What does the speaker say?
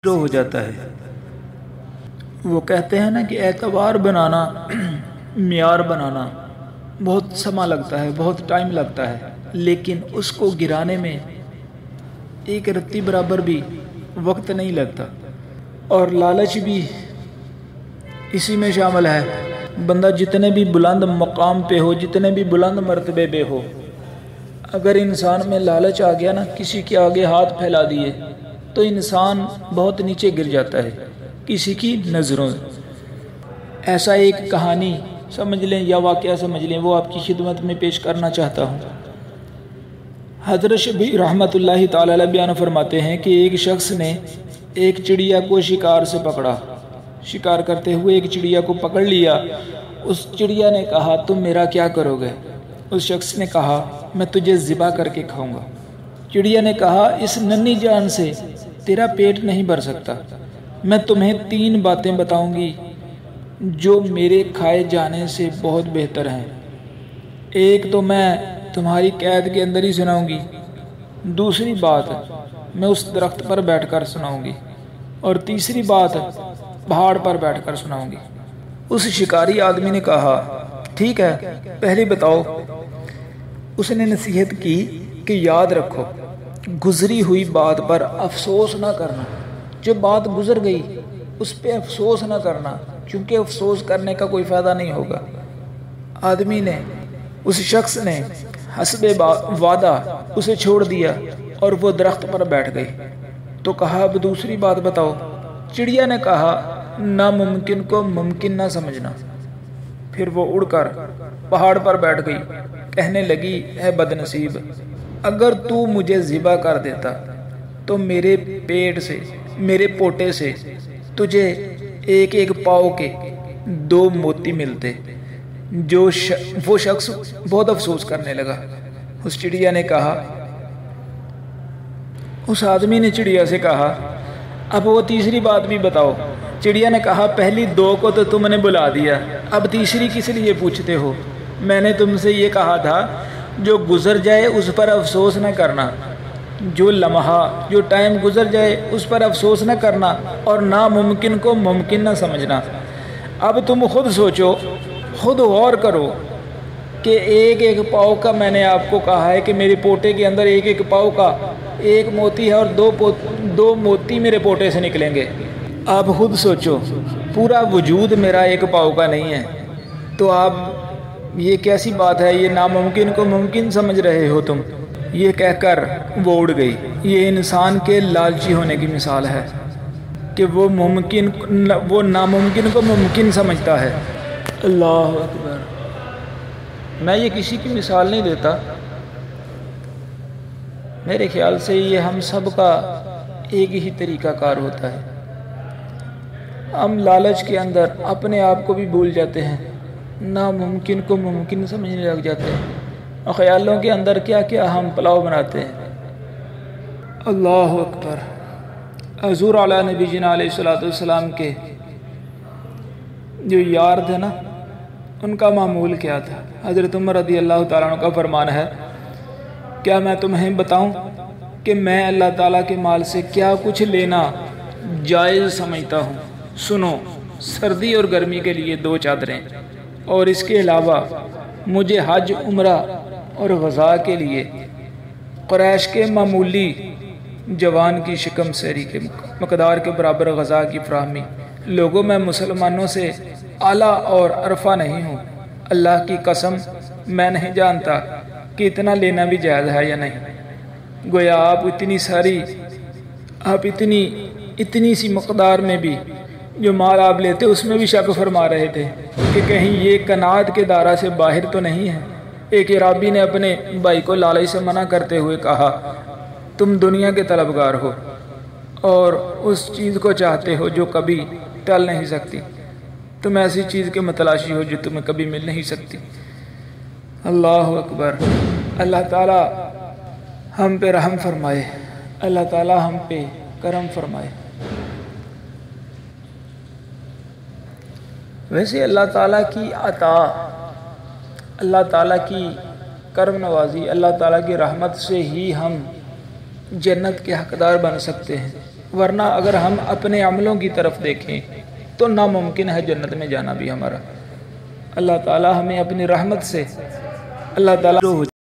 شروع ہو جاتا ہے۔ وہ کہتے ہیں نا کہ اعتبار بنانا، معیار بنانا بہت سمہ لگتا ہے، بہت ٹائم لگتا ہے، لیکن اس کو گرانے میں ایک رتی برابر بھی وقت نہیں لگتا۔ اور لالچ بھی اسی میں شامل ہے۔ بندہ جتنے بھی بلند مقام پہ ہو، جتنے بھی بلند مرتبے پہ ہو، اگر انسان میں لالچ آ گیا نا، کسی کے آگے ہاتھ پھیلا دیے تو انسان بہت نیچے گر جاتا ہے کسی کی نظروں میں۔ ایسا ایک کہانی سمجھ لیں یا واقعہ سمجھ لیں، وہ آپ کی خدمت میں پیش کرنا چاہتا ہوں۔ حضرت شبیر رحمۃ اللہ تعالی علیہ بیان فرماتے ہیں کہ ایک شخص نے ایک چڑیا کو شکار سے پکڑا، شکار کرتے ہوئے ایک چڑیا کو پکڑ لیا۔ اس چڑیا نے کہا تم میرا کیا کرو گے؟ اس شخص نے کہا میں تجھے ذبح کر کے کھاؤں گا۔ چڑیا نے کہا اس ننھی جان سے تیرا پیٹ نہیں بھر سکتا، میں تمہیں 3 باتیں بتاؤں گی جو میرے کھائے جانے سے بہت بہتر ہیں۔ ایک تو میں تمہاری قید کے اندر ہی سناؤں گی، دوسری بات میں اس درخت پر بیٹھ کر سناؤں گی، اور تیسری بات پہاڑ پر بیٹھ کر سناؤں گی۔ اس شکاری آدمی نے کہا ٹھیک ہے، پہلی بتاؤ۔ اس نے نصیحت کی کہ یاد رکھو، گزری ہوئی بات پر افسوس نہ کرنا، جو بات گزر گئی اس پہ افسوس نہ کرنا، کیونکہ افسوس کرنے کا کوئی فائدہ نہیں ہوگا۔ آدمی نے، اس شخص نے حسب وعدہ اسے چھوڑ دیا اور وہ درخت پر بیٹھ گئی۔ تو کہا اب دوسری بات بتاؤ۔ چڑیا نے کہا ناممکن کو ممکن نہ سمجھنا۔ پھر وہ اڑ کر پہاڑ پر بیٹھ گئی، کہنے لگی اے بد نصیب، اگر تو مجھے ذبح کر دیتا تو میرے پیٹ سے، میرے پوٹے سے تجھے ایک ایک پاؤ کے 2 موتی ملتے۔ وہ شخص بہت افسوس کرنے لگا۔ اس چڑیا نے کہا، اس آدمی نے چڑیا سے کہا اب وہ تیسری بات بھی بتاؤ۔ چڑیا نے کہا پہلی 2 کو تو تم نے بلا دیا، اب تیسری کس لیے پوچھتے ہو؟ میں نے تم سے یہ کہا تھا جو گزر جائے اس پر افسوس نہ کرنا، جو لمحہ، جو ٹائم گزر جائے اس پر افسوس نہ کرنا، اور ناممکن کو ممکن نہ سمجھنا۔ اب تم خود سوچو، خود غور کرو کہ ایک ایک پاؤ کا میں نے آپ کو کہا ہے کہ میرے پوٹے کے اندر ایک ایک پاؤ کا 1 موتی ہے، اور 2 موتی میرے پوٹے سے نکلیں گے۔ آپ خود سوچو، پورا وجود میرا 1 پاؤ کا نہیں ہے، تو آپ یہ کیسی بات ہے؟ یہ ناممکن کو ممکن سمجھ رہے ہو تم۔ یہ کہہ کر وہ اڑ گئی۔ یہ انسان کے لالچی ہونے کی مثال ہے کہ وہ ناممکن کو ممکن سمجھتا ہے۔ اللہ اکبر۔ میں یہ کسی کی مثال نہیں دیتا، میرے خیال سے یہ ہم سب کا ایک ہی طریقہ کار ہوتا ہے۔ ہم لالچ کے اندر اپنے آپ کو بھی بھول جاتے ہیں، ناممکن کو ممکن سمجھنے لگ جاتے ہیں، اور خیالوں کے اندر کیا کیا ہم پلاؤ بناتے ہیں۔ اللہ اکبر۔ حضور علیہ نبی جنا علیہ الصلوۃ والسلام کے جو یار تھے نا، ان کا معمول کیا تھا؟ حضرت عمر رضی اللہ تعالیٰ عنہ کا فرمان ہے، کیا میں تمہیں بتاؤں کہ میں اللہ تعالیٰ کے مال سے کیا کچھ لینا جائز سمجھتا ہوں؟ سنو، سردی اور گرمی کے لیے 2 چادریں، اور اس کے علاوہ مجھے حج، عمرہ اور غزا کے لیے قریش کے معمولی جوان کی شکم سیری کے مقدار کے برابر غزا کی فراہمی۔ لوگوں میں مسلمانوں سے اعلیٰ اور عرفہ نہیں ہوں، اللہ کی قسم میں نہیں جانتا کہ اتنا لینا بھی جائز ہے یا نہیں۔ گویا آپ اتنی سی مقدار میں بھی جو مال آپ لیتے اس میں بھی شک فرما رہے تھے کہ کہیں یہ قناعت کے دائرہ سے باہر تو نہیں ہے۔ ایک عرابی نے اپنے بھائی کو لالچ سے منع کرتے ہوئے کہا تم دنیا کے طلبگار ہو اور اس چیز کو چاہتے ہو جو کبھی ٹل نہیں سکتی، تم ایسی چیز کے متلاشی ہو جو تمہیں کبھی مل نہیں سکتی۔ اللہ اکبر۔ اللہ تعالیٰ ہم پہ رحم فرمائے، اللہ تعالیٰ ہم پہ کرم فرمائے۔ ویسے اللہ تعالیٰ کی عطا، اللہ تعالیٰ کی کرم نوازی، اللہ تعالیٰ کی رحمت سے ہی ہم جنت کے حقدار بن سکتے ہیں۔ ورنہ اگر ہم اپنے عملوں کی طرف دیکھیں تو ناممکن ہے جنت میں جانا بھی ہمارا۔ اللہ تعالی ہمیں اپنی رحمت سے اللہ تعالی